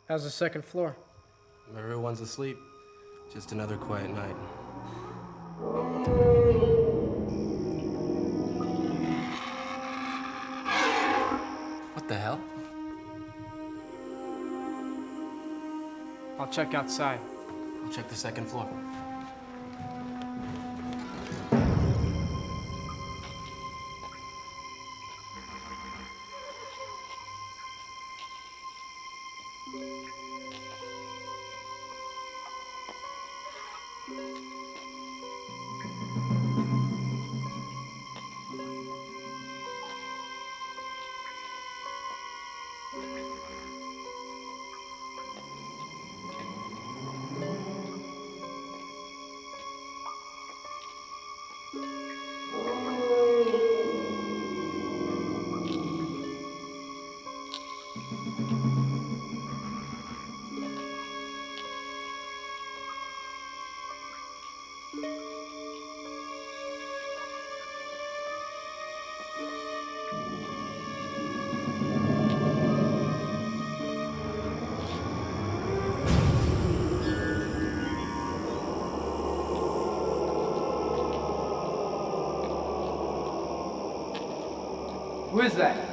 How's the second floor? Everyone's asleep. Just another quiet night. What the hell? I'll check outside. I'll check the second floor. Who is that?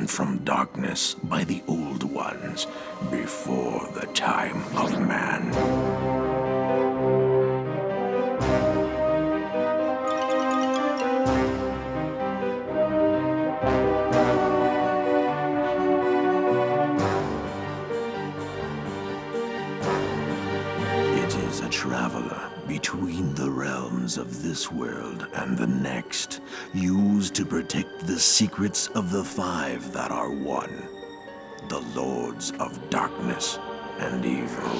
From darkness by the old ones before the time of man. It is a traveler between the realms of this world and the next, used to protect the secrets of the five that are one, the Lords of Darkness and Evil.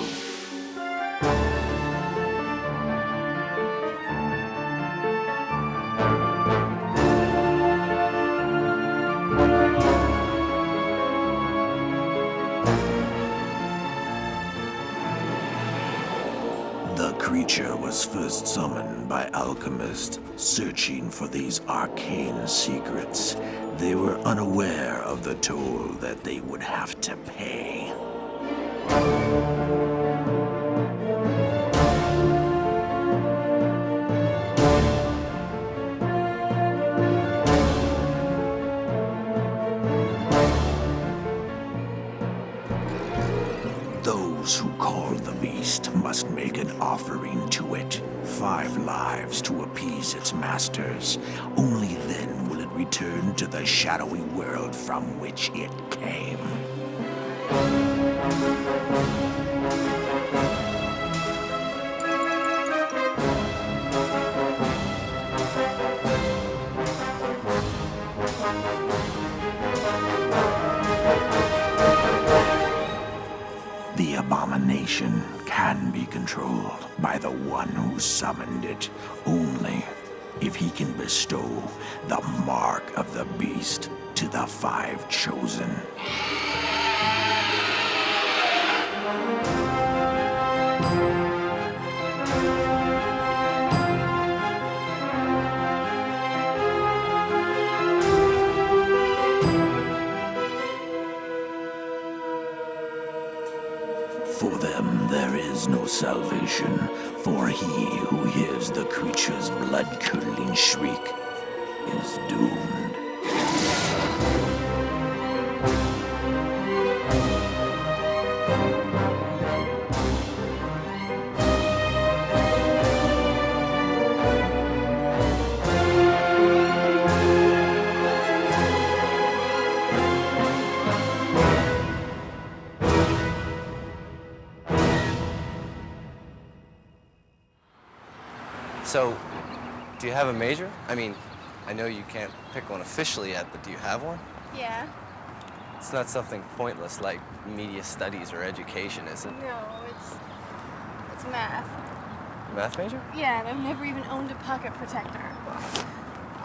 The creature was first summoned by alchemists searching for these arcane secrets. They were unaware of the toll that they would have to pay. Those who call the beast must make an offering to it, 5 lives to appease its masters. Only then will it return to the shadowy world from which it came. The abomination can be controlled by the one who summoned it, only if he can bestow the mark of the beast to the 5 chosen. For them there is no salvation, for he who hears the creature's blood-curdling shriek is doomed. So, do you have a major? I mean, I know you can't pick one officially yet, but do you have one? Yeah. It's not something pointless like media studies or education, is it? No, it's math. Math major? Yeah, and I've never even owned a pocket protector.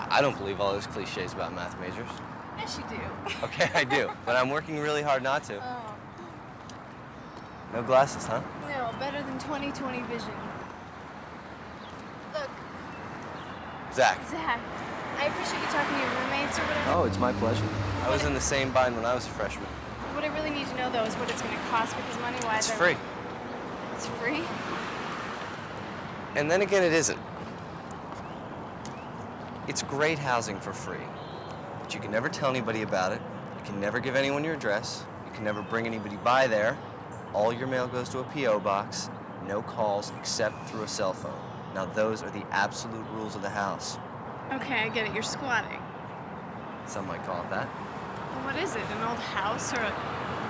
I don't believe all those cliches about math majors. Yes, you do. Okay, I do, but I'm working really hard not to. Oh. No glasses, huh? No, better than 20/20 vision. Look, Zach. Zach, I appreciate you talking to your roommates or whatever. Oh, it's my pleasure. I was in the same bind when I was a freshman. What I really need to know, though, is what it's going to cost, because money-wise, It's free. It's free? And then again, it isn't. It's great housing for free, but you can never tell anybody about it. You can never give anyone your address. You can never bring anybody by there. All your mail goes to a P.O. box. No calls except through a cell phone. Now, those are the absolute rules of the house. Okay, I get it. You're squatting. Some might call it that. Well, what is it? An old house or a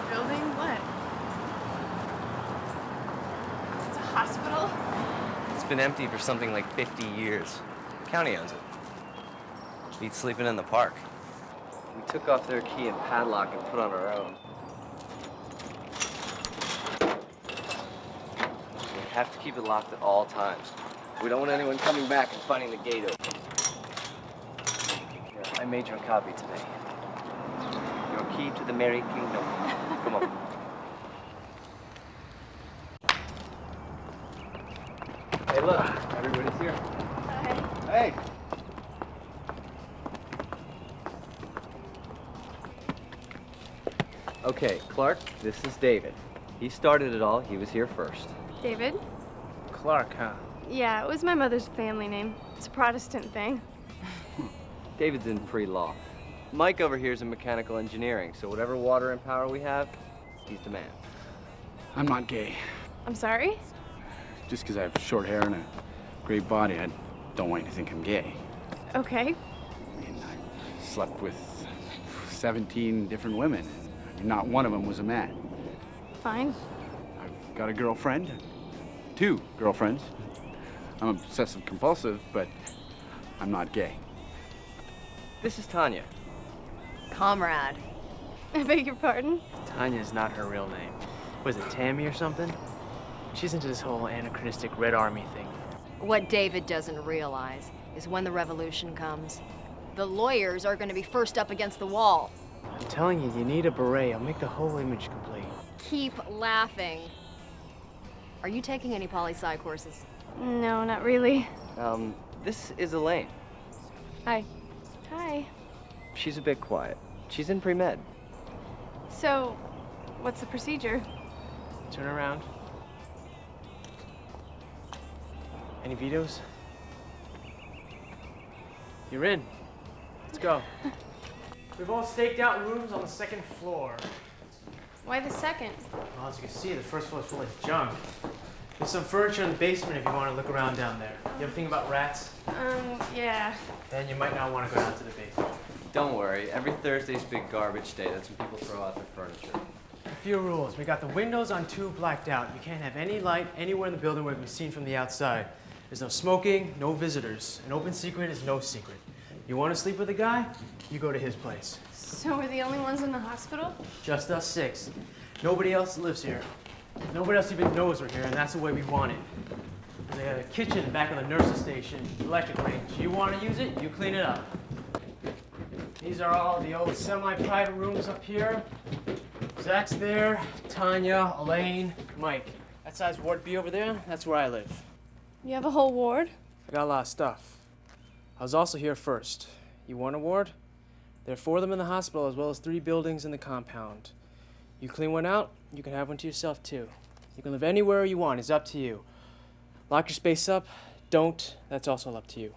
building? What? It's a hospital? It's been empty for something like 50 years. The county owns it. Beats sleeping in the park. We took off their key and padlock and put on our own. We have to keep it locked at all times. We don't want anyone coming back and finding the gate open. Here, I made you a copy today. Your key to the Merry Kingdom. Come on. Hey, look, everybody's here. Hi. Hey! Okay, Clark, this is David. He started it all. He was here first. David? Clark, huh? Yeah, it was my mother's family name. It's a Protestant thing. David's in pre-law. Mike over here is in mechanical engineering, so whatever water and power we have, he's the man. I'm not gay. I'm sorry? Just because I have short hair and a great body, I don't want you to think I'm gay. Okay. I mean, I slept with 17 different women, and not one of them was a man. Fine. I've got a girlfriend, 2 girlfriends. I'm obsessive compulsive, but I'm not gay. This is Tanya. Comrade. I beg your pardon? Tanya's not her real name. Was it Tammy or something? She's into this whole anachronistic Red Army thing. What David doesn't realize is when the revolution comes, the lawyers are going to be first up against the wall. I'm telling you, you need a beret. I'll make the whole image complete. Keep laughing. Are you taking any poli-sci courses? No, not really. This is Elaine. Hi. Hi. She's a bit quiet. She's in pre-med. So, what's the procedure? Turn around. Any vetoes? You're in. Let's go. We've all staked out rooms on the 2nd floor. Why the second? Well, as you can see, the 1st floor is full of junk. There's some furniture in the basement if you want to look around down there. You ever think about rats? Yeah. Then you might not want to go down to the basement. Don't worry. Every Thursday's big garbage day. That's when people throw out their furniture. A few rules. We got the windows on 2 blacked out. You can't have any light anywhere in the building where it can be seen from the outside. There's no smoking, no visitors. An open secret is no secret. You want to sleep with a guy? You go to his place. So we're the only ones in the hospital? Just us 6. Nobody else lives here. Nobody else even knows we're here, and that's the way we want it. They have a kitchen back of the nurse's station, electric range. You want to use it, you clean it up. These are all the old semi-private rooms up here. Zach's there, Tanya, Elaine, Mike. That side's Ward B over there, that's where I live. You have a whole ward? I got a lot of stuff. I was also here first. You want a ward? There are 4 of them in the hospital, as well as 3 buildings in the compound. You clean one out, you can have one to yourself too. You can live anywhere you want, it's up to you. Lock your space up, don't, that's also up to you.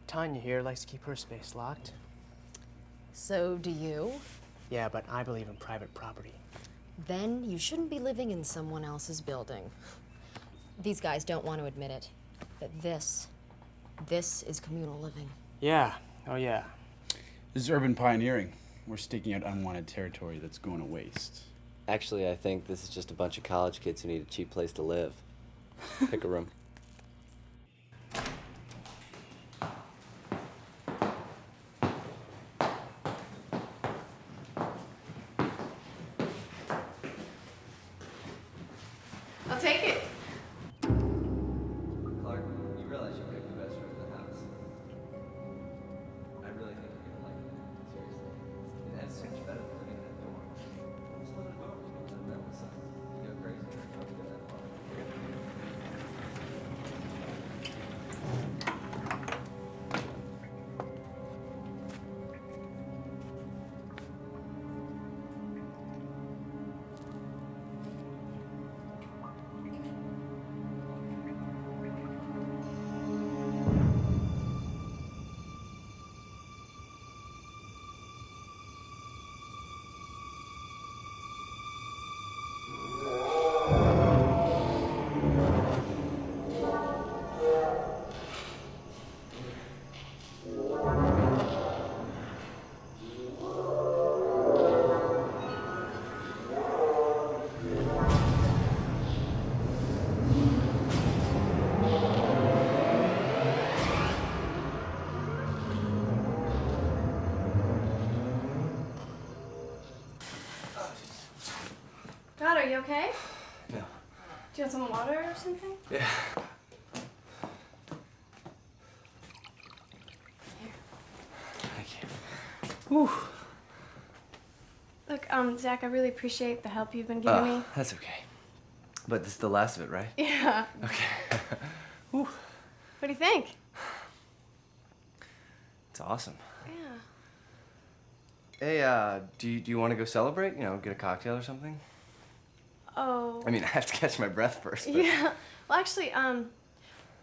Tanya here likes to keep her space locked. So do you? Yeah, but I believe in private property. Then you shouldn't be living in someone else's building. These guys don't want to admit it, but this is communal living. Yeah, oh yeah. This is urban pioneering. We're staking out unwanted territory that's going to waste. Actually, I think this is just a bunch of college kids who need a cheap place to live. Pick a room. I'll take it. Clark, you realize you picked the best room in the house. I really think you're gonna like it. Seriously. That's so much better than living in that dorm. Just live in a dorm. You can live that one side. You go crazy. Don't go that far. God, are you okay? No. Do you want some water or something? Yeah. Thank you. Whew. Look, Zach, I really appreciate the help you've been giving me. That's okay. But this is the last of it, right? Yeah. Okay. Whew. What do you think? It's awesome. Yeah. Hey, do you want to go celebrate? You know, get a cocktail or something? Oh. I mean, I have to catch my breath first. But... Yeah. Well, actually, well,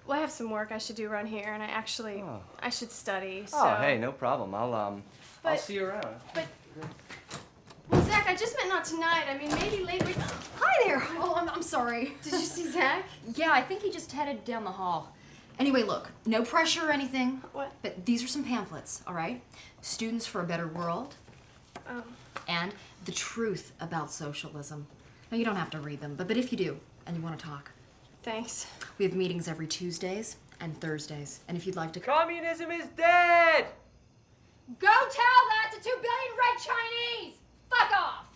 I have some work I should do around here, and I should study. So. Oh, hey, no problem. I'll But- see you around. Well, Zach, I just meant not tonight. I mean, maybe later. Hi there. Oh, I'm sorry. Did you see Zach? Yeah, I think he just headed down the hall. Anyway, look, no pressure or anything. What? But these are some pamphlets, all right? Students for a Better World. Oh. And The Truth About Socialism. Now, you don't have to read them, but if you do, and you want to talk. Thanks. We have meetings every Tuesdays and Thursdays. And if you'd like to Communism is dead! Go tell that to 2 billion red Chinese! Fuck off!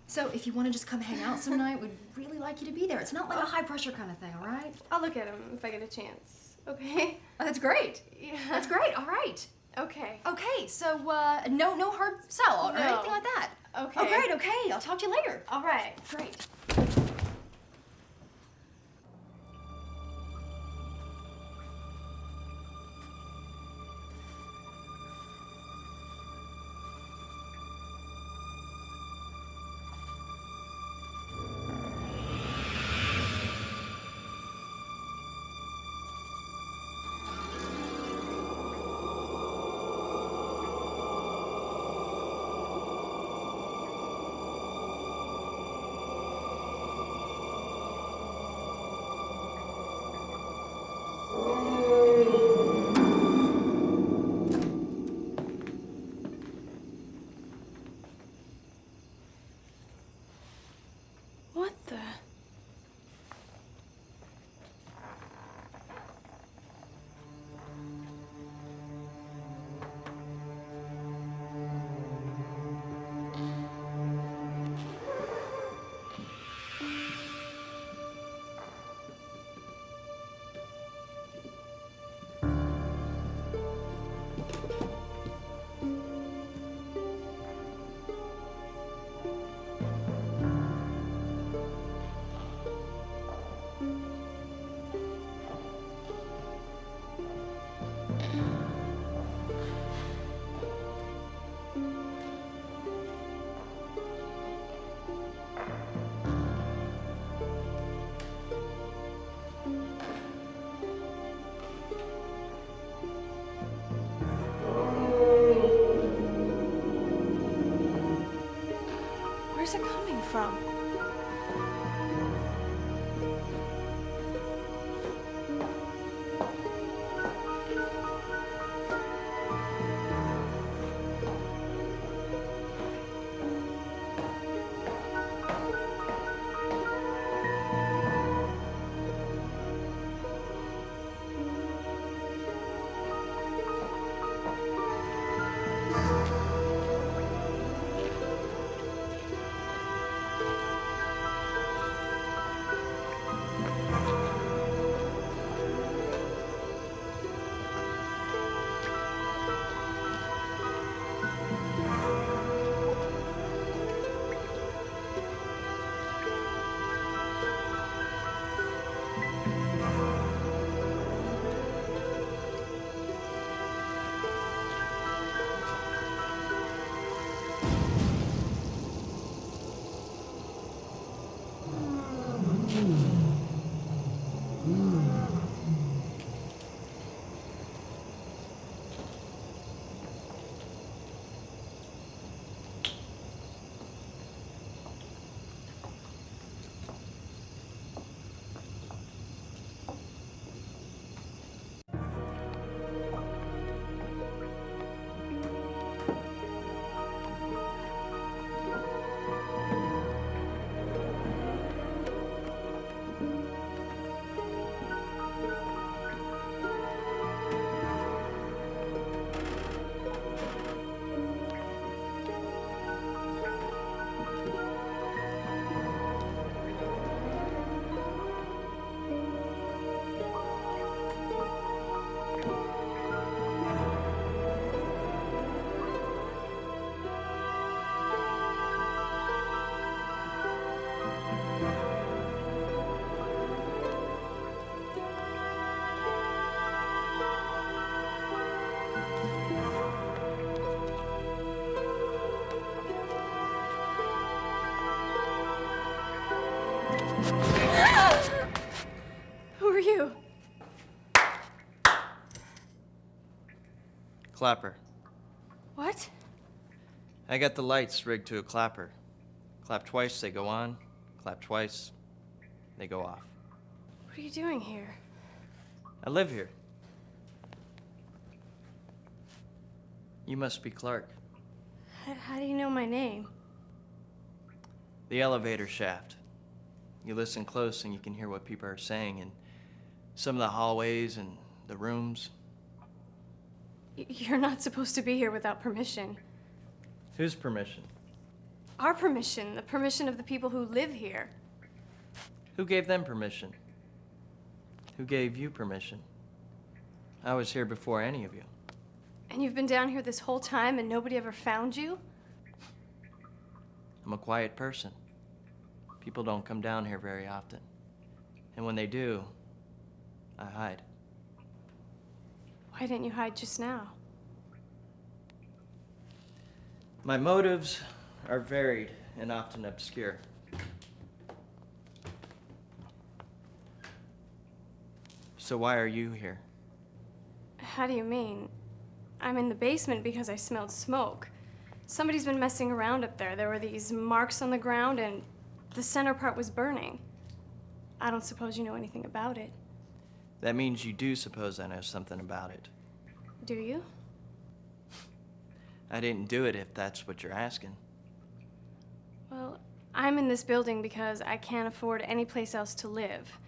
So if you want to just come hang out some night, we'd really like you to be there. It's not like a high pressure kind of thing, all right? I'll look at him if I get a chance. Okay? Oh, that's great. Yeah. That's great, all right. Okay. Okay, so no hard sell or No. anything like that. Okay. Oh, great, okay. I'll talk to you later. All right. Great. What the? Where's it coming from? Who are you? Clapper. What? I got the lights rigged to a clapper. Clap twice, they go on. Clap twice, they go off. What are you doing here? I live here. You must be Clark. How do you know my name? The elevator shaft. You listen close and you can hear what people are saying in some of the hallways and the rooms. You're not supposed to be here without permission. Whose permission? Our permission, the permission of the people who live here. Who gave them permission? Who gave you permission? I was here before any of you. And you've been down here this whole time and nobody ever found you? I'm a quiet person. People don't come down here very often. And when they do, I hide. Why didn't you hide just now? My motives are varied and often obscure. So why are you here? How do you mean? I'm in the basement because I smelled smoke. Somebody's been messing around up there. There were these marks on the ground and the center part was burning. I don't suppose you know anything about it. That means you do suppose I know something about it. Do you? I didn't do it if that's what you're asking. Well, I'm in this building because I can't afford any place else to live.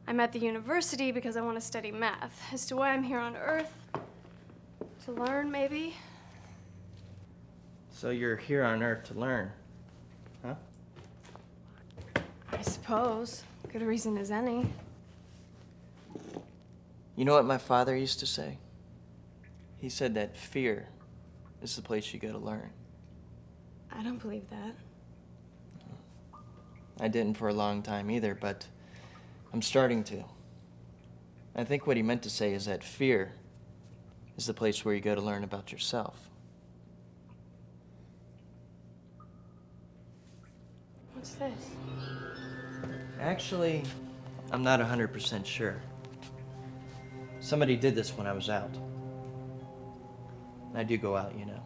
I'm at the university because I want to study math. As to why I'm here on Earth, to learn, maybe? So you're here on Earth to learn, huh? I suppose. Good reason as any. You know what my father used to say? He said that fear is the place you go to learn. I don't believe that. I didn't for a long time either, but I'm starting to. I think what he meant to say is that fear is the place where you go to learn about yourself. What's this? Actually, I'm not 100% sure. Somebody did this when I was out. I do go out, you know.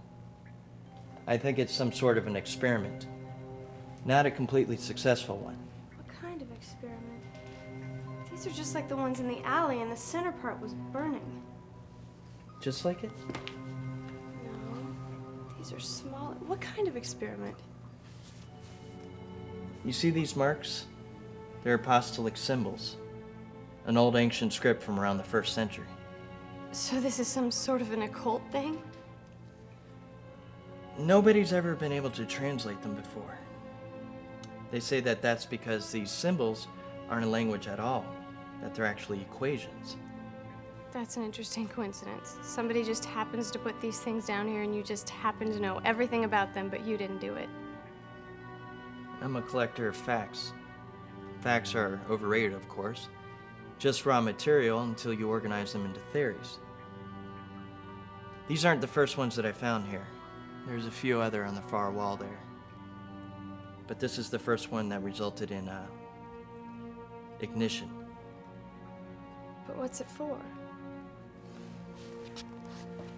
I think it's some sort of an experiment. Not a completely successful one. What kind of experiment? These are just like the ones in the alley, and the center part was burning. Just like it? No, these are smaller. What kind of experiment? You see these marks? They're apostolic symbols. An old ancient script from around the 1st century. So this is some sort of an occult thing? Nobody's ever been able to translate them before. They say that that's because these symbols aren't a language at all, that they're actually equations. That's an interesting coincidence. Somebody just happens to put these things down here and you just happen to know everything about them, but you didn't do it. I'm a collector of facts. Facts are overrated, of course. Just raw material until you organize them into theories. These aren't the first ones that I found here. There's a few other on the far wall there. But this is the first one that resulted in ignition. But what's it for?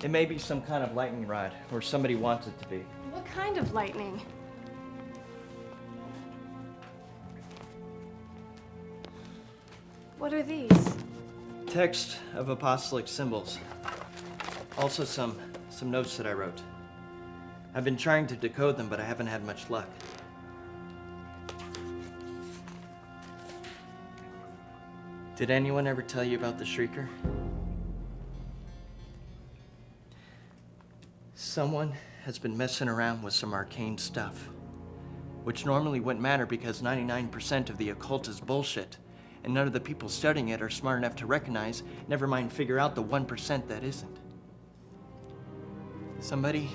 It may be some kind of lightning rod, or somebody wants it to be. What kind of lightning? What are these? Text of apostolic symbols. Also some notes that I wrote. I've been trying to decode them, but I haven't had much luck. Did anyone ever tell you about the Shrieker? Someone has been messing around with some arcane stuff, which normally wouldn't matter because 99% of the occult is bullshit, and none of the people studying it are smart enough to recognize, never mind figure out the 1% that isn't. Somebody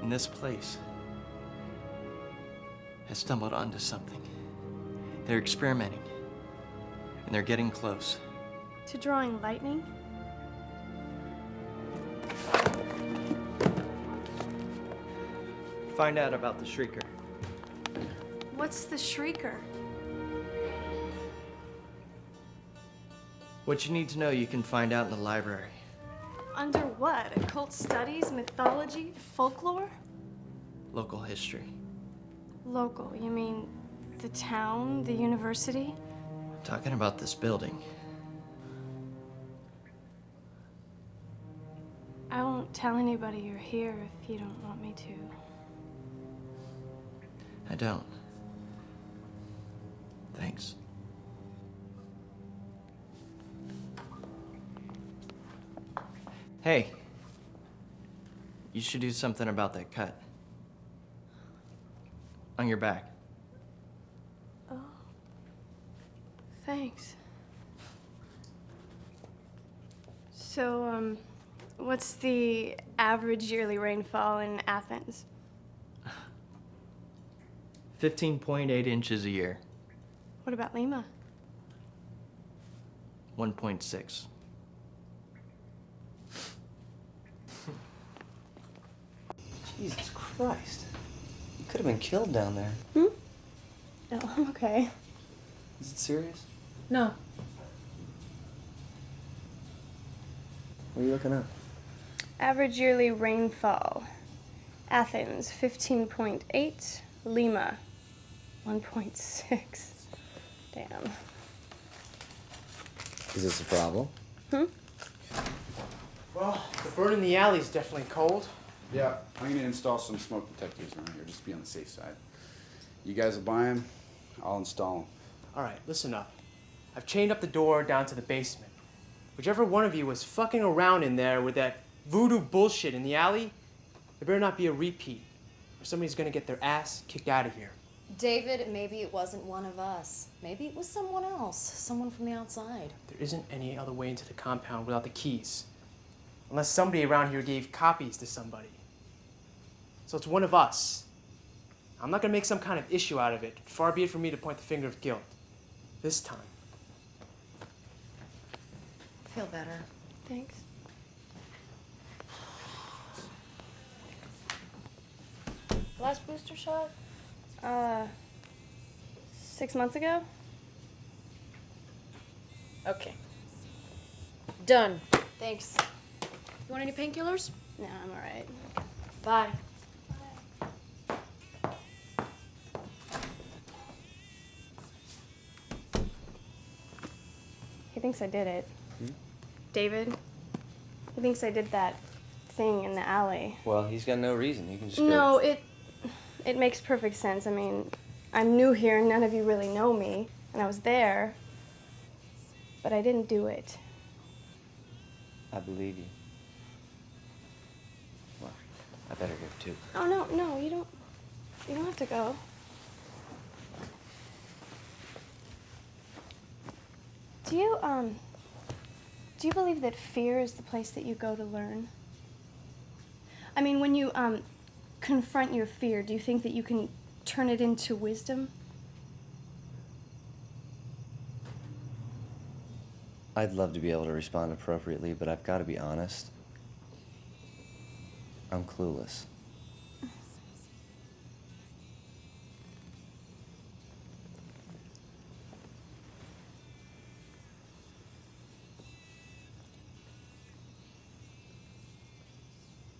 in this place has stumbled onto something. They're experimenting, and they're getting close. To drawing lightning? Find out about the Shrieker. What's the Shrieker? What you need to know you can find out in the library. Under what? Occult studies, mythology, folklore? Local history. Local, you mean the town, the university? I'm talking about this building. I won't tell anybody you're here if you don't want me to. I don't. Thanks. Hey. You should do something about that cut. On your back. Oh. Thanks. So, what's the average yearly rainfall in Athens? 15.8 inches a year. What about Lima? 1.6. Jesus Christ. You could have been killed down there. No, I'm okay. Is it serious? No. What are you looking up? Average yearly rainfall. Athens, 15.8. Lima, 1.6. Damn. Is this a problem? Well, the burn in the alley is definitely cold. Yeah, I'm gonna install some smoke detectors around here, just to be on the safe side. You guys will buy them, I'll install them. All right, listen up. I've chained up the door down to the basement. Whichever one of you was fucking around in there with that voodoo bullshit in the alley, there better not be a repeat, or somebody's gonna get their ass kicked out of here. David, maybe it wasn't one of us. Maybe it was someone else, someone from the outside. There isn't any other way into the compound without the keys. Unless somebody around here gave copies to somebody. So it's one of us. I'm not gonna make some kind of issue out of it. Far be it from me to point the finger of guilt. This time. Feel better. Thanks. Last booster shot? 6 months ago? Okay. Done. Thanks. You want any painkillers? No, I'm all right. Bye. thinks I did it. David. He thinks I did that thing in the alley. Well, he's got no reason. He can just No, it makes perfect sense. I mean, I'm new here, and none of you really know me, and I was there, but I didn't do it. I believe you. Well, I better go too. Oh, no, you don't have to go. Do you believe that fear is the place that you go to learn? I mean, when you, confront your fear, do you think that you can turn it into wisdom? I'd love to be able to respond appropriately, but I've got to be honest. I'm clueless.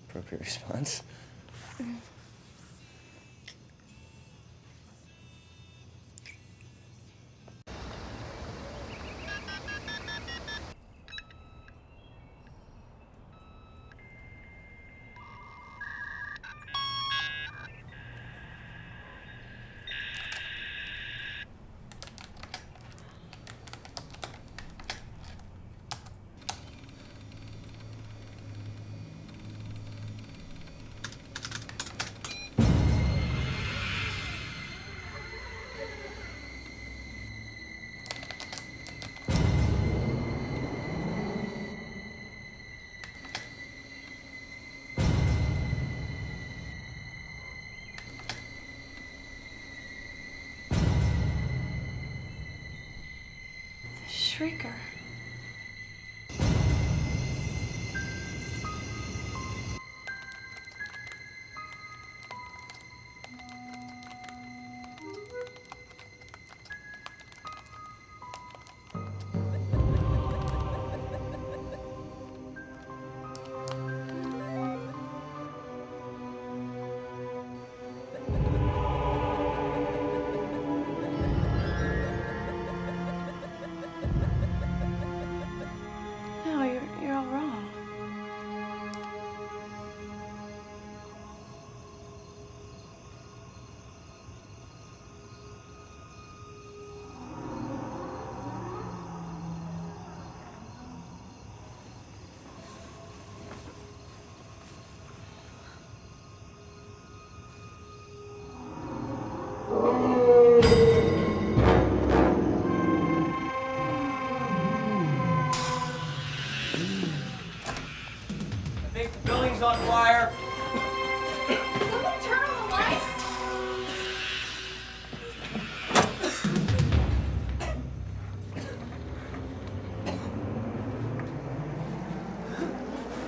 Appropriate response? Shrieker. You're all wrong. On fire. Someone turn on the lights.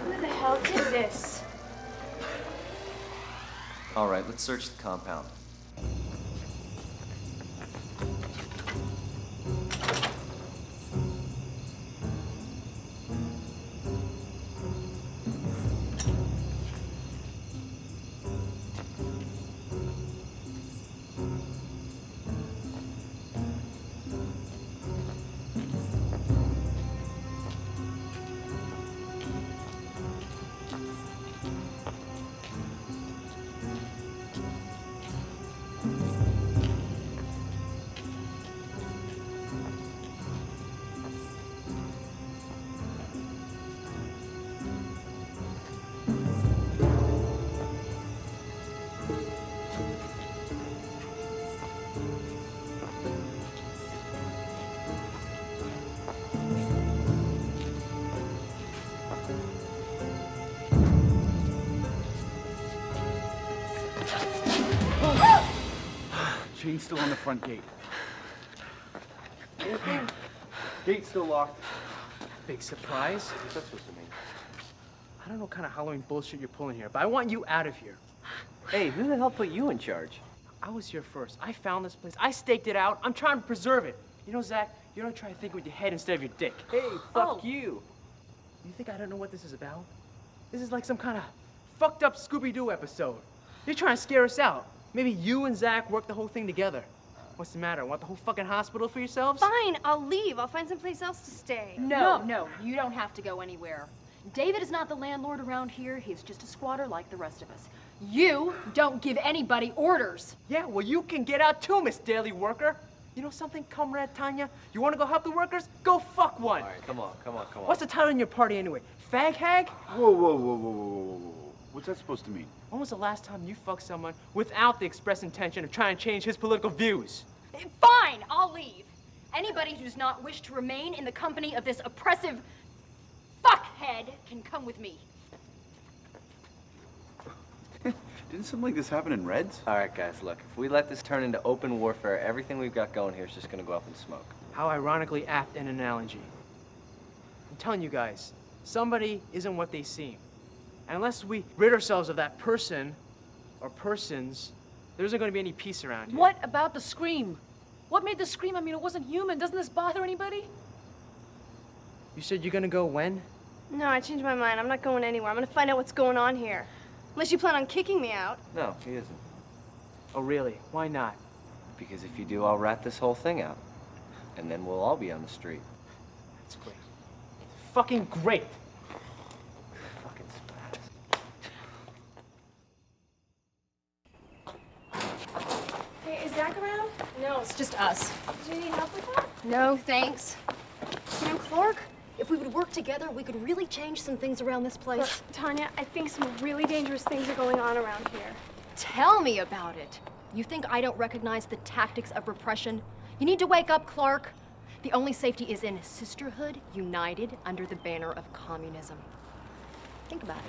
Who the hell did this? All right, let's search the compound. Chain's still on the front gate. Anything? Gate's still locked. Big surprise? What's that supposed to mean? I don't know what kind of Halloween bullshit you're pulling here, but I want you out of here. Hey, who the hell put you in charge? I was here first. I found this place. I staked it out. I'm trying to preserve it. You know, Zach, you don't try to think with your head instead of your dick. Hey, fuck you. You think I don't know what this is about? This is like some kind of fucked up Scooby-Doo episode. You're trying to scare us out. Maybe you and Zach work the whole thing together. What's the matter? Want the whole fucking hospital for yourselves? Fine, I'll leave. I'll find someplace else to stay. No, you don't have to go anywhere. David is not the landlord around here. He's just a squatter like the rest of us. You don't give anybody orders. Yeah, well, you can get out too, Miss Daily Worker. You know something, comrade Tanya? You want to go help the workers? Go fuck one. All right, come on. What's the title in your party anyway? Fag hag? Whoa. What's that supposed to mean? When was the last time you fucked someone without the express intention of trying to change his political views? Fine, I'll leave. Anybody who does not wish to remain in the company of this oppressive fuckhead can come with me. Didn't something like this happen in Reds? All right, guys, look. If we let this turn into open warfare, everything we've got going here is just gonna go up in smoke. How ironically apt an analogy. I'm telling you guys, somebody isn't what they seem. And unless we rid ourselves of that person or persons, there isn't going to be any peace around here. What about the scream? What made the scream? I mean, it wasn't human. Doesn't this bother anybody? You said you're going to go when? No, I changed my mind. I'm not going anywhere. I'm gonna find out what's going on here. Unless you plan on kicking me out. No, he isn't. Oh, really? Why not? Because if you do, I'll rat this whole thing out. And then we'll all be on the street. That's great. Fucking great. Fucking spaz. Hey, is Zach around? No, it's just us. Do you need help with that? No, thanks. You know, Clark? If we would work together, we could really change some things around this place. Look, Tanya, I think some really dangerous things are going on around here. Tell me about it. You think I don't recognize the tactics of repression? You need to wake up, Clark. The only safety is in sisterhood, united under the banner of communism. Think about it.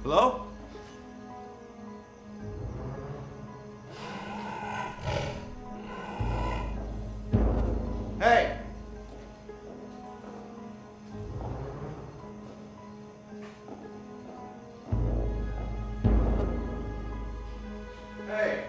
Hello? Hey! Hey!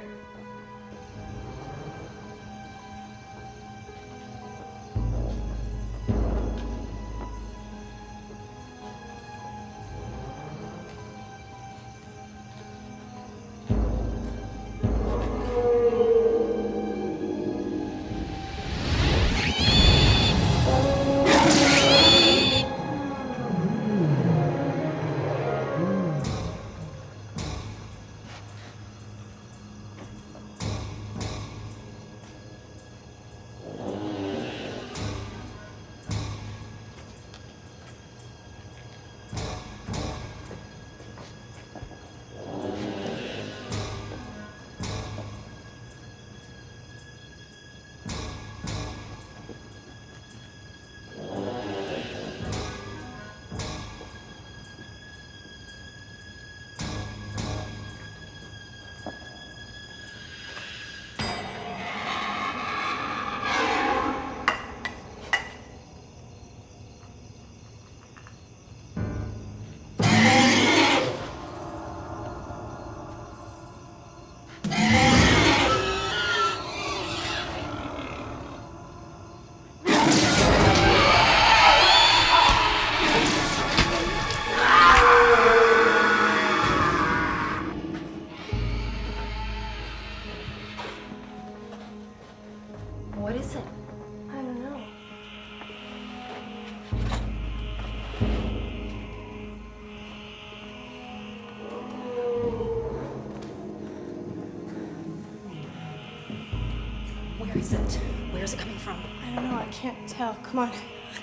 is it? Where's it coming from? I don't know, I can't tell. Come on.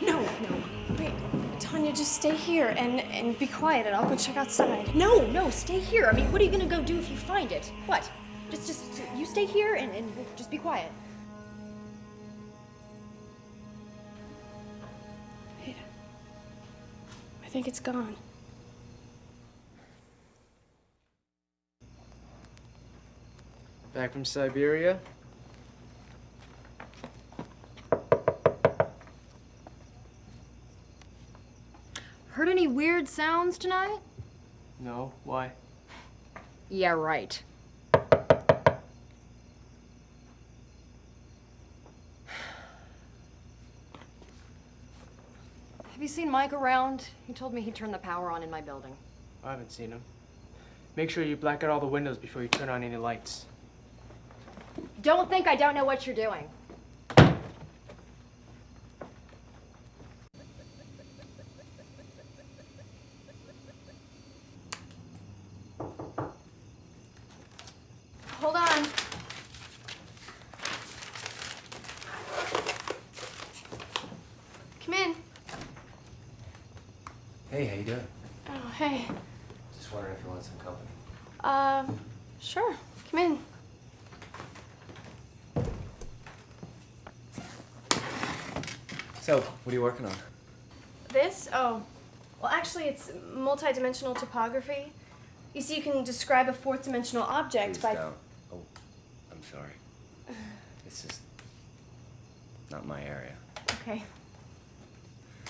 No. Wait, Tanya, just stay here and be quiet and I'll go check outside. No, stay here. I mean, what are you gonna go do if you find it? What? Just you stay here and just be quiet. Wait. I think it's gone. Back from Siberia? Heard any weird sounds tonight? No, why? Yeah, right. Have you seen Mike around? He told me he turned the power on in my building. I haven't seen him. Make sure you black out all the windows before you turn on any lights. Don't think I don't know what you're doing. Hold on. Come in. Hey, how you doing? Oh, hey. Just wondering if you want some company. Sure. Come in. So, what are you working on? This? Oh. Well, actually, it's multi-dimensional topography. You see, you can describe a fourth-dimensional object Please by... don't. Oh, I'm sorry. This is not my area. Okay.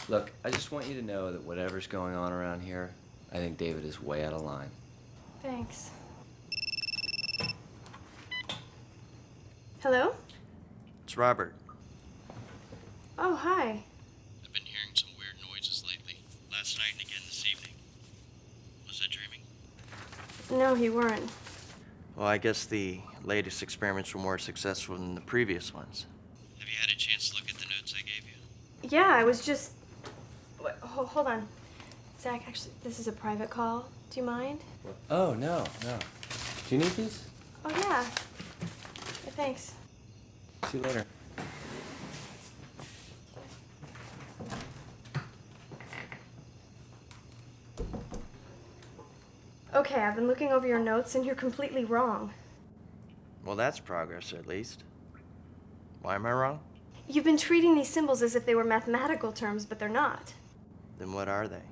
Look, I just want you to know that whatever's going on around here, I think David is way out of line. Thanks. Hello? It's Robert. Oh, hi. I've been hearing some weird noises lately. Last night and again this evening. Was I dreaming? No, you weren't. Well, I guess the latest experiments were more successful than the previous ones. Have you had a chance to look at the notes I gave you? Yeah, I was just... Wait, hold on. Zach, actually, this is a private call. Do you mind? Oh, no. Do you need these? Oh, yeah. Thanks. See you later. Okay, I've been looking over your notes and you're completely wrong. Well, that's progress, at least. Why am I wrong? You've been treating these symbols as if they were mathematical terms, but they're not. Then what are they?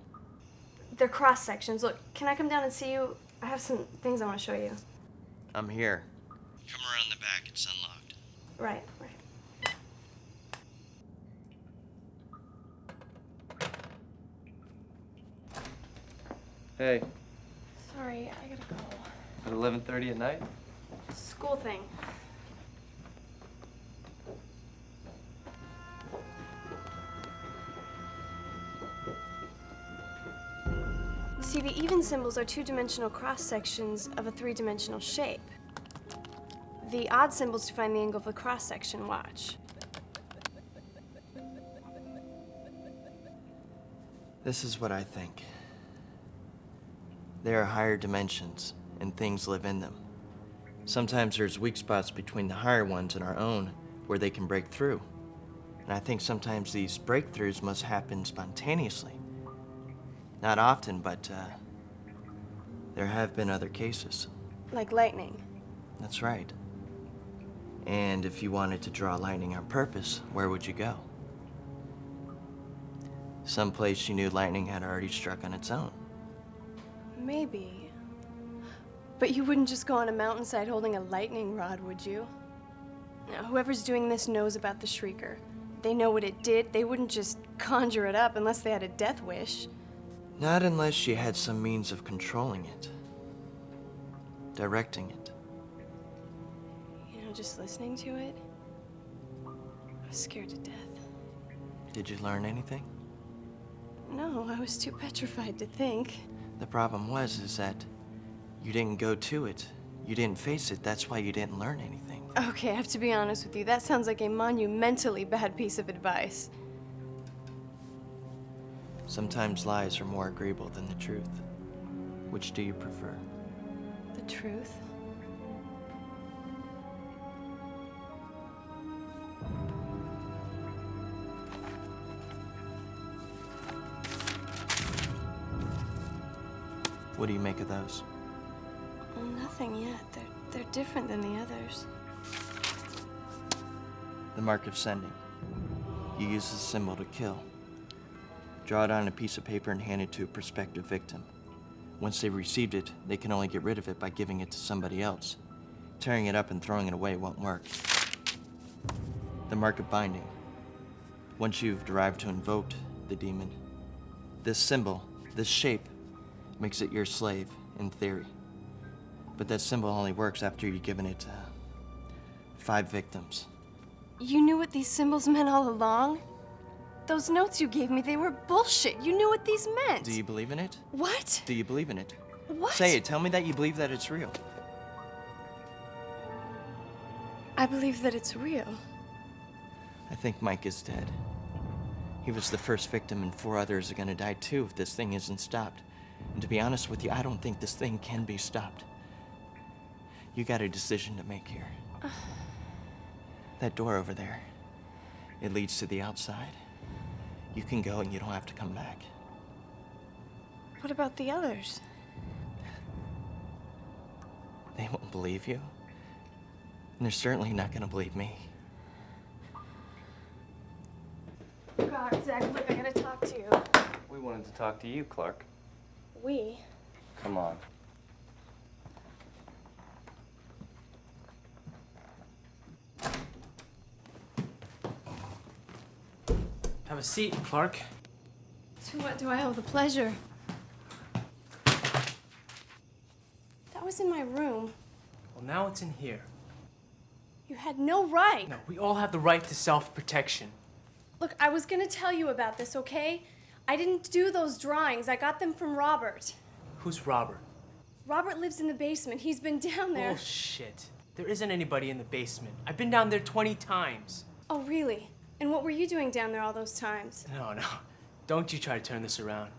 They're cross sections. Look, can I come down and see you? I have some things I want to show you. I'm here. Come around the back, it's unlocked. Right. Hey, Sorry, I gotta go. at 11:30 at night? School thing. See, the even symbols are two-dimensional cross-sections of a three-dimensional shape. The odd symbols define the angle of the cross-section. Watch. This is what I think. There are higher dimensions, and things live in them. Sometimes there's weak spots between the higher ones and our own where they can break through. And I think sometimes these breakthroughs must happen spontaneously. Not often, but there have been other cases. Like lightning. That's right. And if you wanted to draw lightning on purpose, where would you go? Someplace you knew lightning had already struck on its own. Maybe. But you wouldn't just go on a mountainside holding a lightning rod, would you? Now, whoever's doing this knows about the Shrieker. They know what it did. They wouldn't just conjure it up unless they had a death wish. Not unless she had some means of controlling it. Directing it. You know, just listening to it, I was scared to death. Did you learn anything? No, I was too petrified to think. The problem is that you didn't go to it. You didn't face it. That's why you didn't learn anything. Okay, I have to be honest with you. That sounds like a monumentally bad piece of advice. Sometimes lies are more agreeable than the truth. Which do you prefer? The truth? What do you make of those? Nothing yet. They're different than the others. The mark of sending. You use this symbol to kill. Draw it on a piece of paper and hand it to a prospective victim. Once they've received it, they can only get rid of it by giving it to somebody else. Tearing it up and throwing it away won't work. The mark of binding. Once you've derived to invoked the demon, this symbol, this shape, makes it your slave, in theory. But that symbol only works after you've given it to 5 victims. You knew what these symbols meant all along? Those notes you gave me, they were bullshit. You knew what these meant. Do you believe in it? What? Do you believe in it? What? Say it. Tell me that you believe that it's real. I believe that it's real. I think Mike is dead. He was the first victim, and 4 others are gonna die too if this thing isn't stopped. And to be honest with you, I don't think this thing can be stopped. You got a decision to make here. That door over there, it leads to the outside. You can go and you don't have to come back. What about the others? They won't believe you. And they're certainly not gonna believe me. God, Zach, look, I gotta talk to you. We wanted to talk to you, Clark. We? Come on. Have a seat, Clark. To what do I owe the pleasure? That was in my room. Well, now it's in here. You had no right. No, we all have the right to self-protection. Look, I was gonna tell you about this, okay? I didn't do those drawings. I got them from Robert. Who's Robert? Robert lives in the basement. He's been down there. Bullshit. There isn't anybody in the basement. I've been down there 20 times. Oh, really? And what were you doing down there all those times? No. Don't you try to turn this around.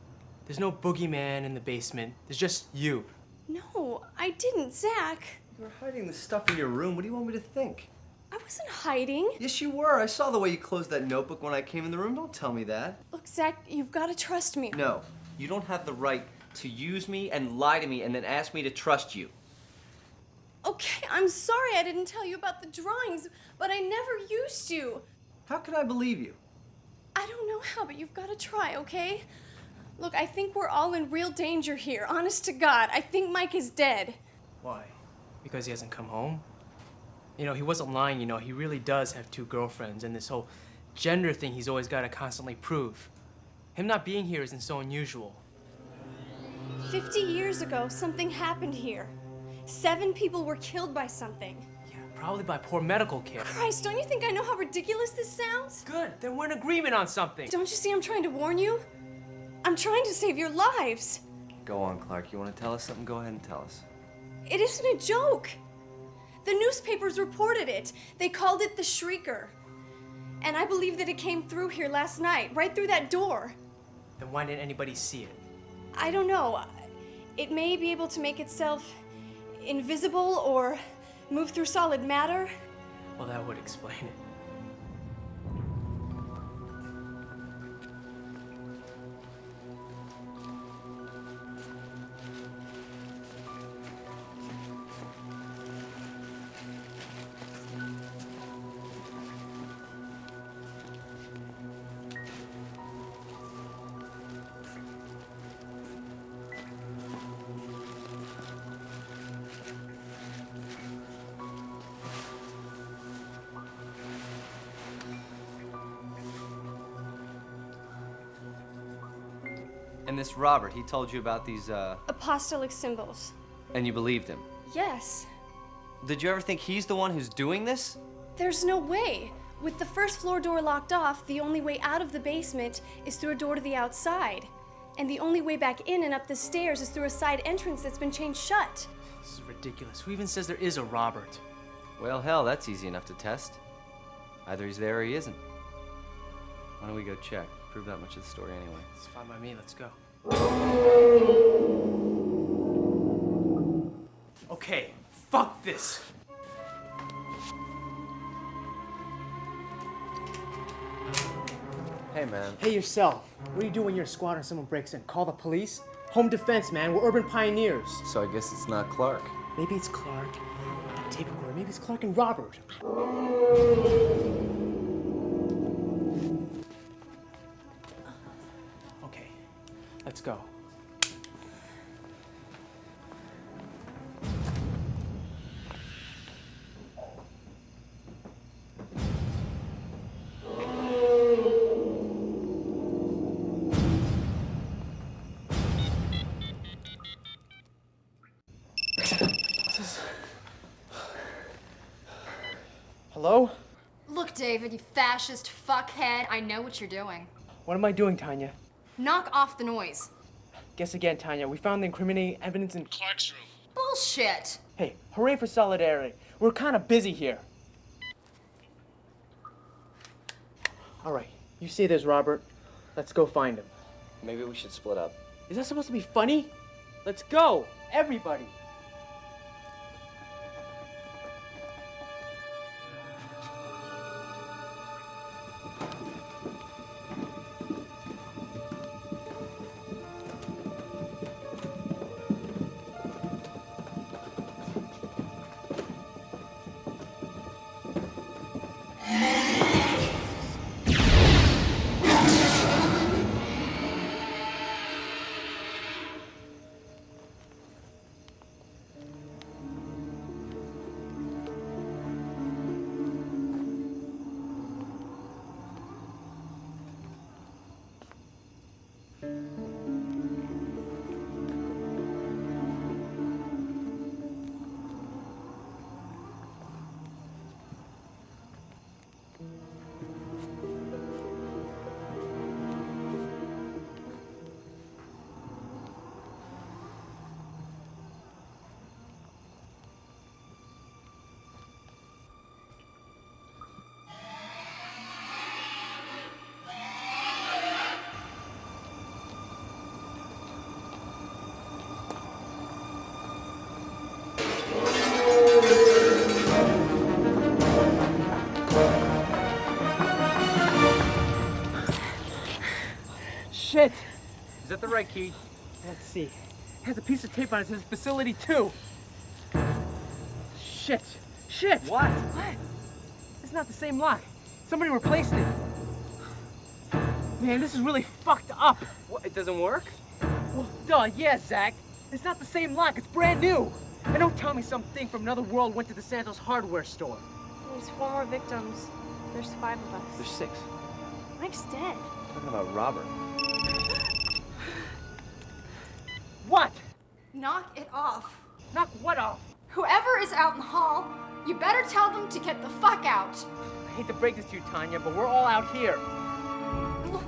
There's no boogeyman in the basement. There's just you. No, I didn't, Zach. You were hiding the stuff in your room. What do you want me to think? I wasn't hiding. Yes, you were. I saw the way you closed that notebook when I came in the room. Don't tell me that. Look, Zach, you've got to trust me. No, you don't have the right to use me and lie to me and then ask me to trust you. Okay, I'm sorry I didn't tell you about the drawings, but I never used you. How can I believe you? I don't know how, but you've got to try, okay? Look, I think we're all in real danger here. Honest to God, I think Mike is dead. Why? Because he hasn't come home? You know, he wasn't lying, you know. He really does have 2 girlfriends, and this whole gender thing he's always got to constantly prove. Him not being here isn't so unusual. 50 years ago, something happened here. 7 people were killed by something. Yeah, probably by poor medical care. Christ, don't you think I know how ridiculous this sounds? Good, then we're in agreement on something. Don't you see I'm trying to warn you? I'm trying to save your lives. Go on, Clark. You want to tell us something? Go ahead and tell us. It isn't a joke. The newspapers reported it. They called it the Shrieker. And I believe that it came through here last night, right through that door. Then why didn't anybody see it? I don't know. It may be able to make itself invisible or move through solid matter. Well, that would explain it. And this Robert, he told you about these, Apostolic symbols. and you believed him. Yes. Did you ever think he's the one who's doing this? There's no way. With the first floor door locked off, the only way out of the basement is through a door to the outside. And the only way back in and up the stairs is through a side entrance that's been chained shut. This is ridiculous. Who even says there is a Robert? Well, hell, that's easy enough to test. Either he's there or he isn't. Why don't we go check? Prove that much of the story anyway. It's fine by me. Let's go. Okay, fuck this. Hey, man. Hey, yourself. What do you do when you're a squatter and someone breaks in? Call the police? Home defense, man. We're urban pioneers. So I guess it's not Clark. Maybe it's Clark. Tape recorder. Maybe it's Clark and Robert. Okay, let's go. Hello? Look, David, you fascist fuckhead. I know what you're doing. What am I doing, Tanya? Knock off the noise. Guess again, Tanya. We found the incriminating evidence in Clark's room. Bullshit. Hey, hooray for solidarity. We're kind of busy here. All right, you say this, Robert. Let's go find him. Maybe we should split up. Is that supposed to be funny? Let's go, everybody. Shit! Is that the right key? Let's see. It has a piece of tape on it that says facility 2. Shit! Shit! What? What? It's not the same lock. Somebody replaced it. Man, this is really fucked up. What? It doesn't work? Well, duh, yeah, Zach. It's not the same lock. It's brand new. And don't tell me something from another world went to the Santos hardware store. There's 4 more victims. There's 5 of us. There's 6. Mike's dead. Talking about Robert. What? Knock it off. Knock what off? Whoever is out in the hall, you better tell them to get the fuck out. I hate to break this to you, Tanya, but we're all out here.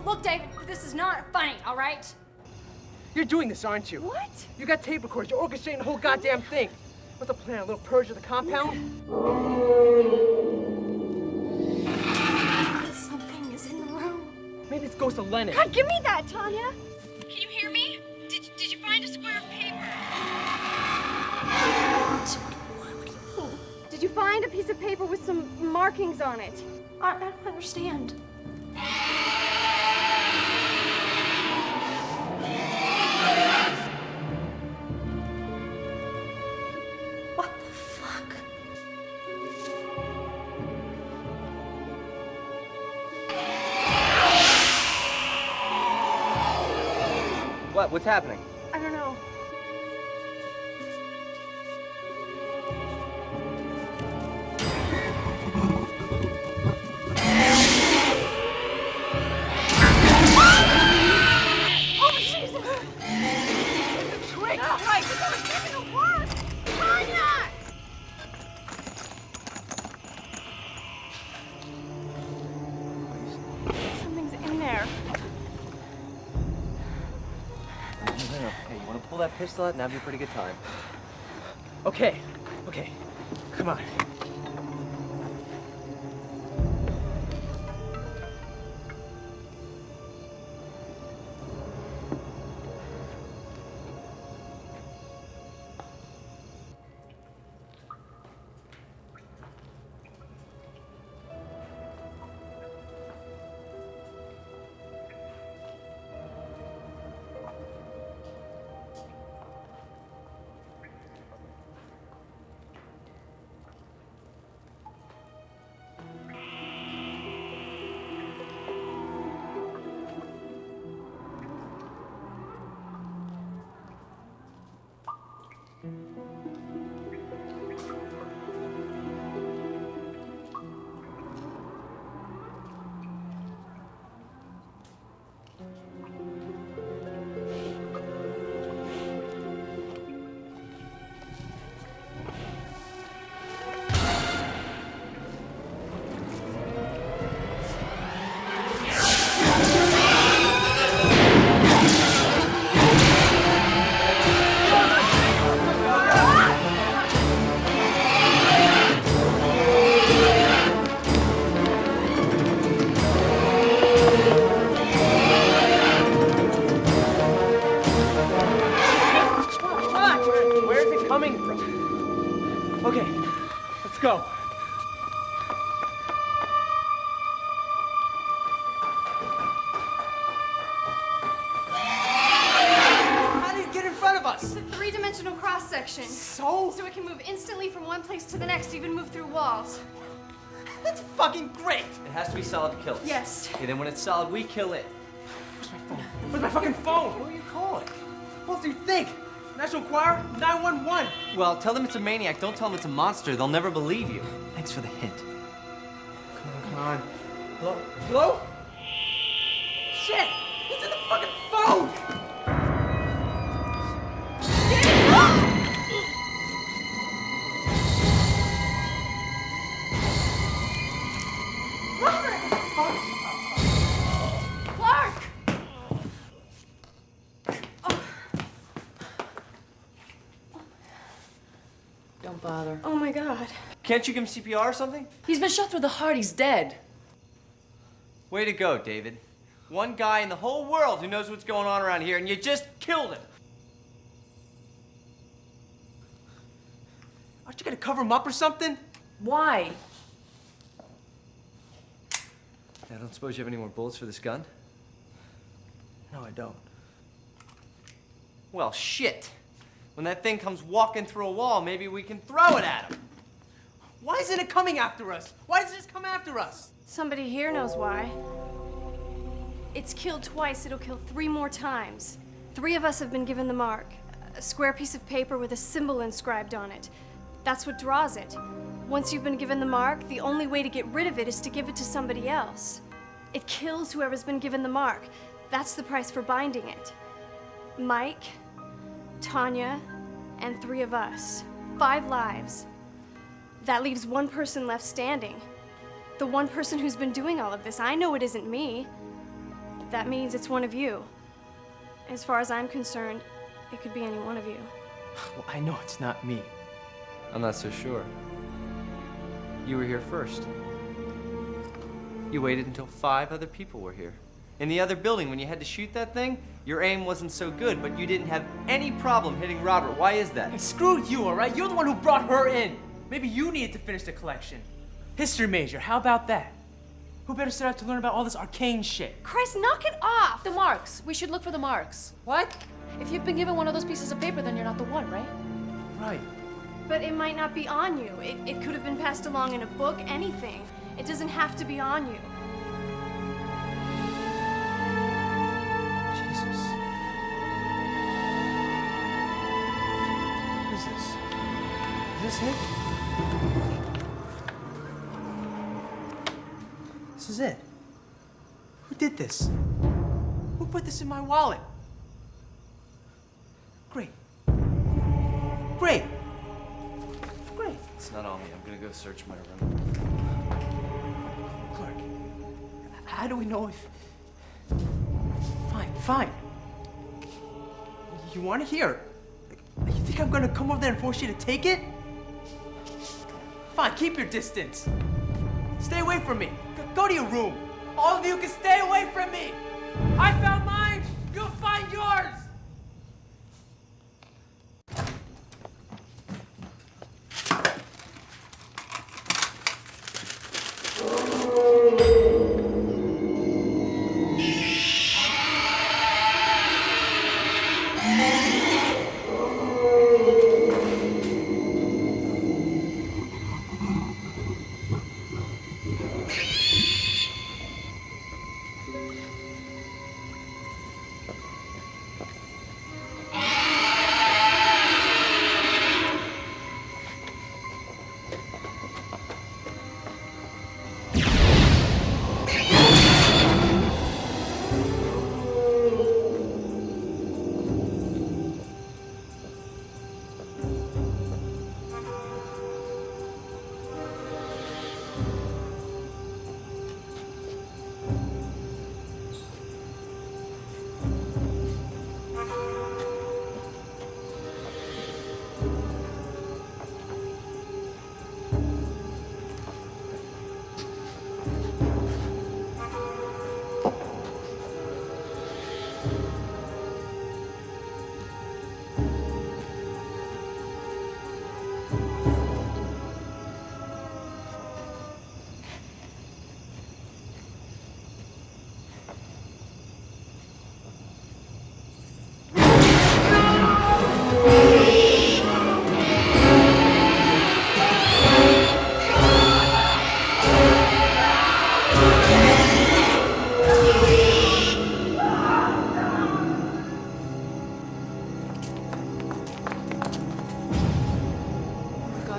Look, David, this is not funny, all right? You're doing this, aren't you? What? You got tape recorders. You're orchestrating the whole goddamn thing. What's the plan? A little purge of the compound? Something is in the room. Maybe it's Ghost of Lennon. God, give me that, Tanya! Can you hear me? Did you find a square of paper? What do you mean? Did you find a piece of paper with some markings on it? I don't understand. What the fuck? What? What's happening? I don't know. Oh, Jesus! It's a trick! No, wait, it's not going to work! Tanya! Something's in there. Hey, you want to pull that pistol out? Now'd be a pretty good time. Okay, come on. Where's it coming from? Okay, let's go. How did it get in front of us? It's a three-dimensional cross-section. So So it can move instantly from one place to the next, even move through walls. that's fucking great. It has to be solid to kill us. Yes. Okay, then when it's solid, we kill it. Where's my phone? Where's my fucking phone? Who are you calling? What else do you think? National Enquirer? 911. Well, tell them it's a maniac. Don't tell them it's a monster. They'll never believe you. Thanks for the hint. Come on. Hello? Hello? Shit! It's in the fucking phone! Clark! Don't bother. Oh my God. Can't you give him CPR or something? He's been shot through the heart. He's dead. Way to go, David. One guy in the whole world who knows what's going on around here, and you just killed him. Aren't you gonna cover him up or something? Why? I don't suppose you have any more bullets for this gun? No, I don't. Well, shit. When that thing comes walking through a wall, maybe we can throw it at him. Why isn't it coming after us? Why does it just come after us? Somebody here knows why. It's killed twice. It'll kill 3 more times. 3 of us have been given the mark. A square piece of paper with a symbol inscribed on it. That's what draws it. Once you've been given the mark, the only way to get rid of it is to give it to somebody else. It kills whoever's been given the mark. That's the price for binding it. Mike, Tanya, and 3 of us. 5 lives. That leaves 1 person left standing. The 1 person who's been doing all of this. I know it isn't me. That means it's one of you. As far as I'm concerned, it could be any one of you. Well, I know it's not me. I'm not so sure. You were here first. You waited until 5 other people were here. In the other building, when you had to shoot that thing, your aim wasn't so good, but you didn't have any problem hitting Robert. Why is that? Hey, screw you, all right? You're the one who brought her in. Maybe you needed to finish the collection. History major, how about that? Who better set out to learn about all this arcane shit? Christ, knock it off! The marks. We should look for the marks. What? If you've been given one of those pieces of paper, then you're not the one, right? Right. But it might not be on you. It could have been passed along in a book, anything. It doesn't have to be on you. Jesus. What is this? Is this it? This is it. Who did this? Who put this in my wallet? Great. Great. Great. It's not on me. I'm gonna go search my room. Clark, how do we know if... Fine. You want to hear? You think I'm gonna come over there and force you to take it? Fine, keep your distance. Stay away from me. Go to your room. All of you can stay away from me. I found mine. You'll find yours.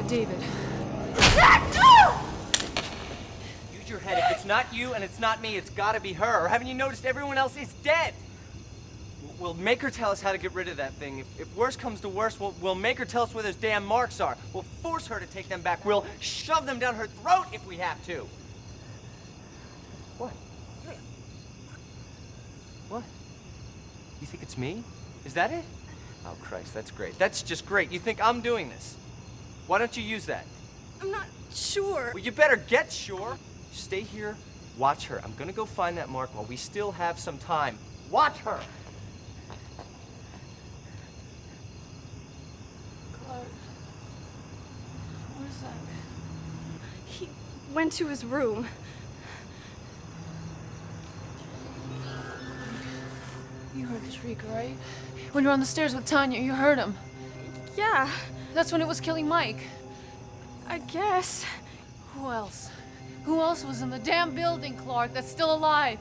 David. Use your head. If it's not you and it's not me, it's gotta be her. Or haven't you noticed everyone else is dead? We'll make her tell us how to get rid of that thing. If worse comes to worse, we'll make her tell us where those damn marks are. We'll force her to take them back. We'll shove them down her throat if we have to. What? What? You think it's me? Is that it? Oh, Christ, that's great. That's just great. You think I'm doing this? Why don't you use that? I'm not sure. Well, you better get sure. Stay here, watch her. I'm gonna go find that mark while we still have some time. Watch her! Clark. Where's Zach? He went to his room. You heard the Shrieker, right? When you were on the stairs with Tanya, you heard him. Yeah, That's when it was killing Mike. I guess. Who else? Who else was in the damn building, Clark, that's still alive?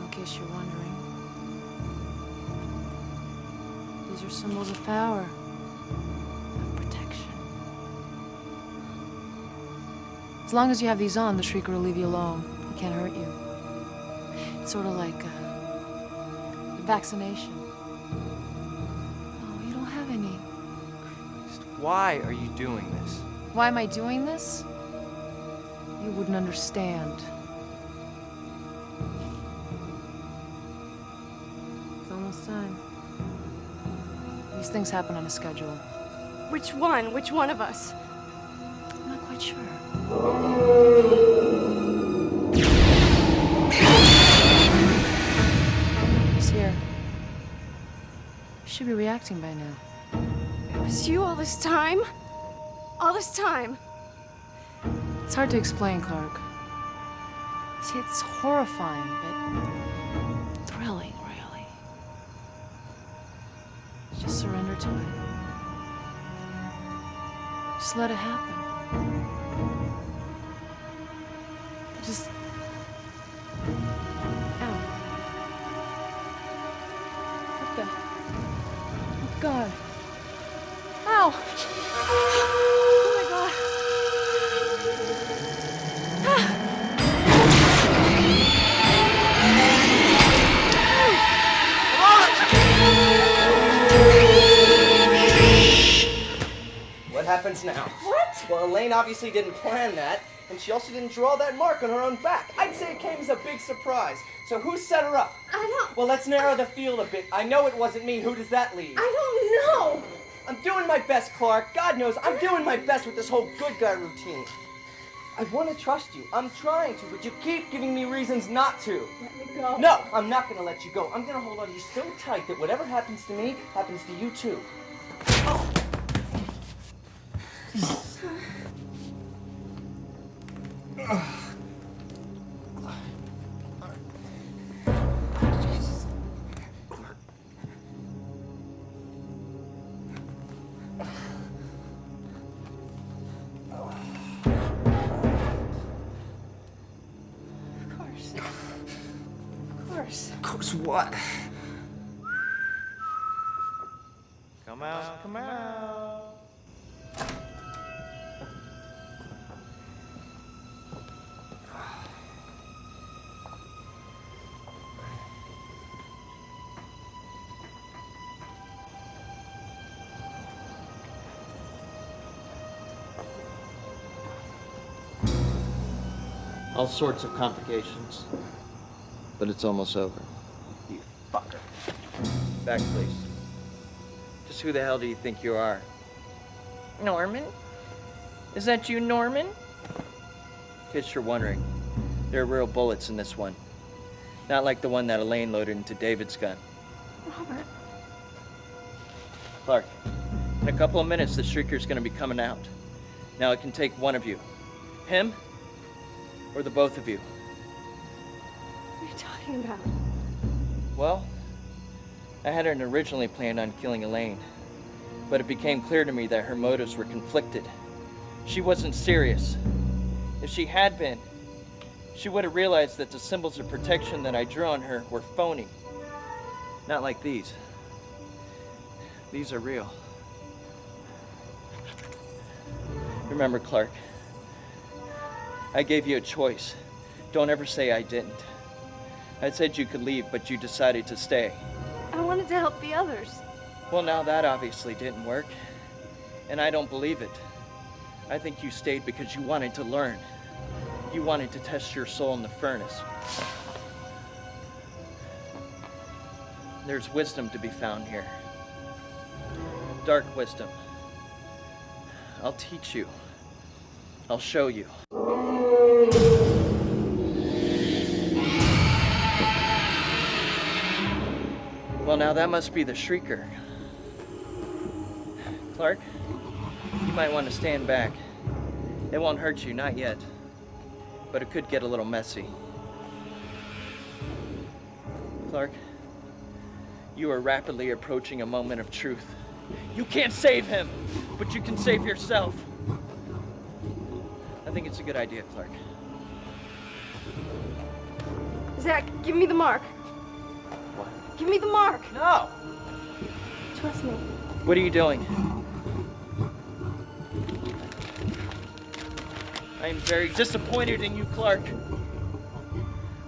In case you're wondering, these are symbols of power, of protection. As long as you have these on, the Shrieker will leave you alone. He can't hurt you. It's sort of like a vaccination. Oh, you don't have any. Why are you doing this? Why am I doing this? You wouldn't understand. It's almost time. These things happen on a schedule. Which one? Which one of us? I'm not quite sure. He's here. You should be reacting by now. It was you all this time? All this time? It's hard to explain, Clark. See, it's horrifying, but thrilling, really. Just surrender to it. Just let it happen. Just... Ow. What the... Oh, God. Ow! Oh, my God. What happens now? What? Well, Elaine obviously didn't plan that, and she also didn't draw that mark on her own back. I'd say it came as a big surprise. So who set her up? I don't... Well, let's narrow the field a bit. I know it wasn't me. Who does that leave? I don't know. I'm doing my best, Clark. God knows I'm doing my best with this whole good guy routine. I want to trust you. I'm trying to, but you keep giving me reasons not to. Let me go. No, I'm not going to let you go. I'm going to hold on to you so tight that whatever happens to me happens to you too. Oh. Of course what? Come out, come out. All sorts of complications. But it's almost over. You fucker. Back, please. Just who the hell do you think you are? Norman? Is that you, Norman? In case you're wondering, there are real bullets in this one. Not like the one that Elaine loaded into David's gun. Robert. Clark, in a couple of minutes, the Shrieker's gonna be coming out. Now it can take one of you. Him, or the both of you. What are you talking about? Well, I hadn't originally planned on killing Elaine, but it became clear to me that her motives were conflicted. She wasn't serious. If she had been, she would have realized that the symbols of protection that I drew on her were phony. Not like these. These are real. Remember, Clark, I gave you a choice. Don't ever say I didn't. I said you could leave, but you decided to stay. I wanted to help the others. Well, now that obviously didn't work, and I don't believe it. I think you stayed because you wanted to learn. You wanted to test your soul in the furnace. There's wisdom to be found here. Dark wisdom. I'll teach you. I'll show you. Well, now that must be the Shrieker. Clark, you might want to stand back. It won't hurt you, not yet. But it could get a little messy. Clark, you are rapidly approaching a moment of truth. You can't save him, but you can save yourself. I think it's a good idea, Clark. Zach, give me the mark. What? Give me the mark. No! Trust me. What are you doing? I am very disappointed in you, Clark.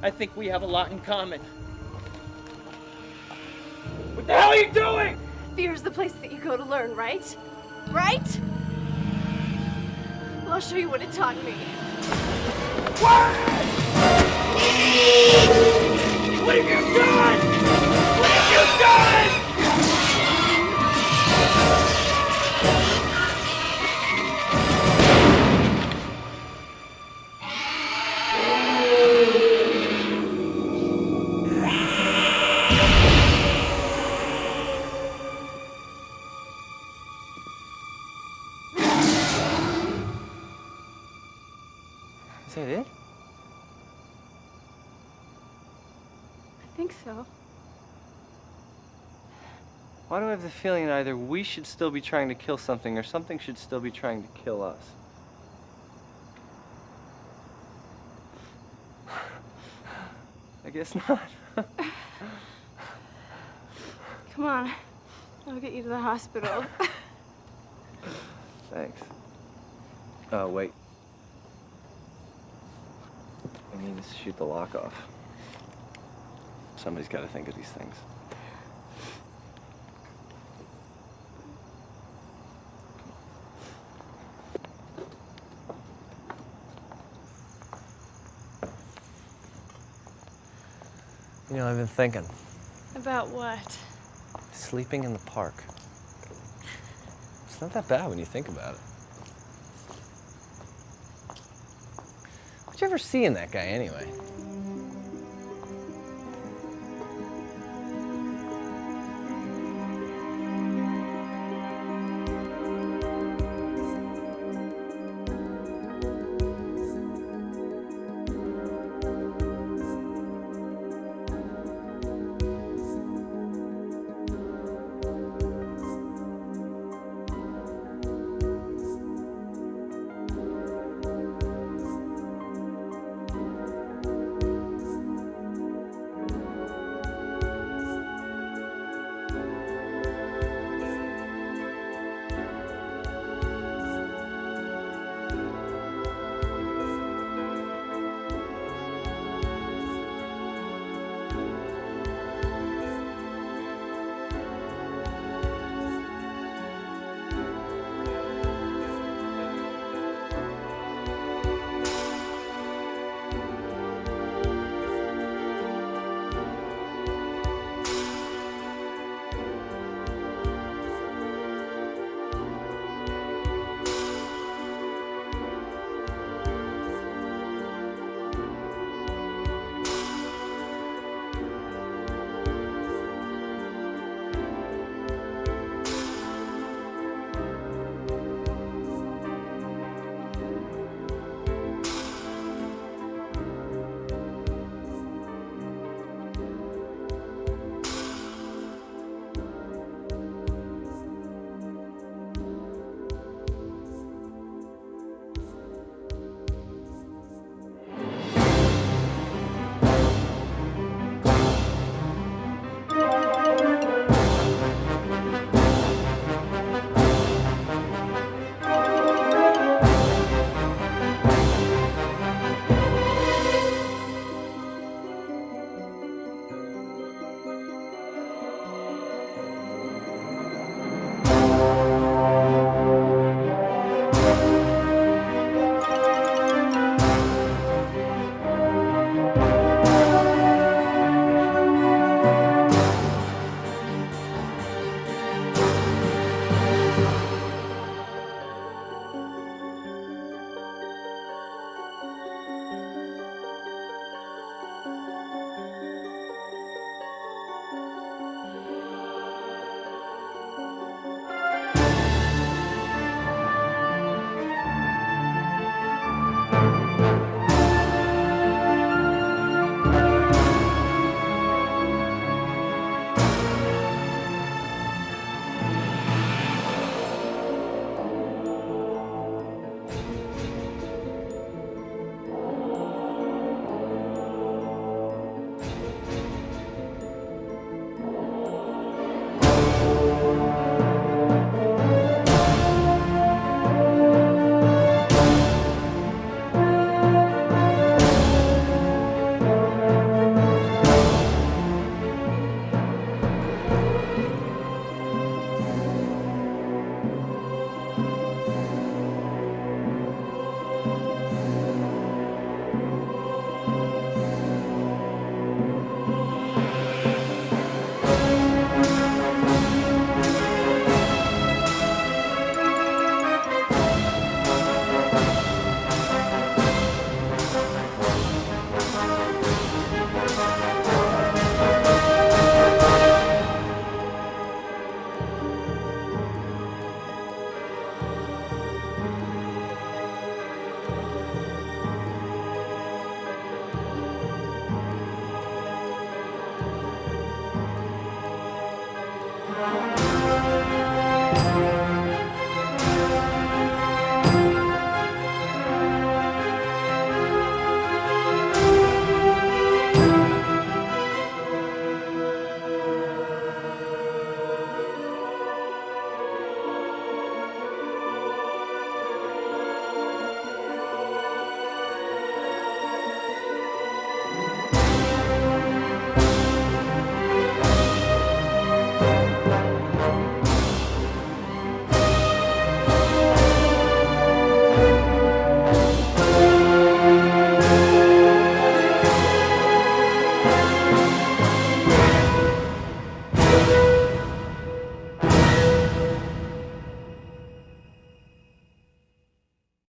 I think we have a lot in common. What the hell are you doing? Fear's the place that you go to learn, right? Right? Well, I'll show you what it taught me. What have you done? What have you done? Is that it? I think so. Why do I have the feeling that either we should still be trying to kill something or something should still be trying to kill us? I guess not. Come on. I'll get you to the hospital. Thanks. Oh, wait. I need to shoot the lock off. Somebody's got to think of these things. You know, I've been thinking. About what? Sleeping in the park. It's not that bad when you think about it. What'd you ever see in that guy, anyway?